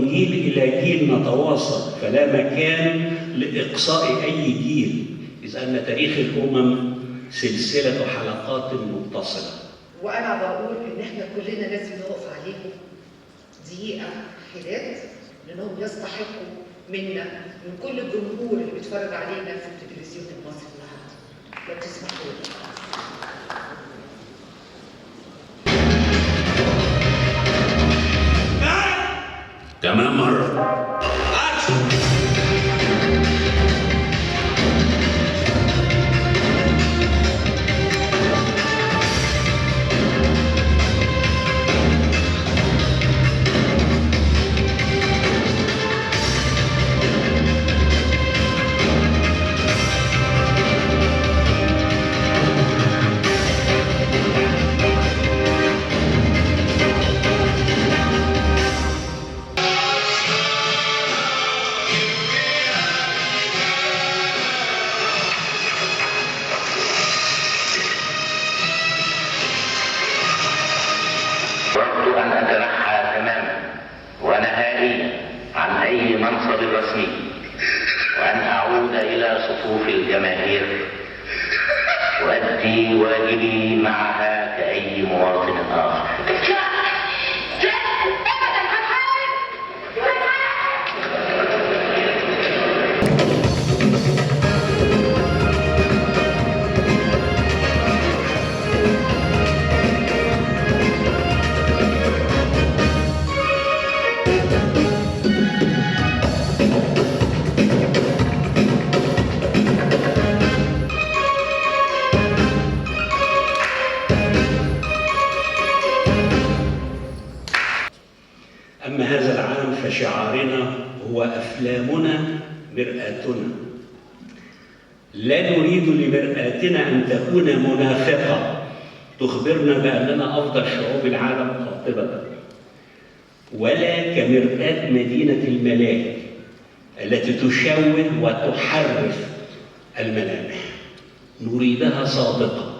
ومن جيل إلى جيل نتواصل، فلا مكان لإقصاء أي جيل، إذ أن تاريخ الأمم سلسلة حلقات متصلة. وأنا بقول إن إحنا كلنا لازم نقف عليهم دقيقة حداد، لأنهم يستحقوا منا من كل الجمهور اللي بيتفرج علينا في التلفزيون المصري النهارده. لو تسمحوا لي. كمان مرة. أردت أن أتنحى تماما ونهائيا عن أي منصب رسمي، وأن أعود إلى صفوف الجماهير وأدي واجبي معها كأي مواطن آخر. أما هذا العام فشعارنا هو أفلامنا مرآتنا. لا نريد لمرآتنا أن تكون منافقة تخبرنا بأننا أفضل شعوب العالم قاطبة، ولا كمرآة مدينة الملاهي التي تشوه وتحرف الملامح. نريدها صادقة.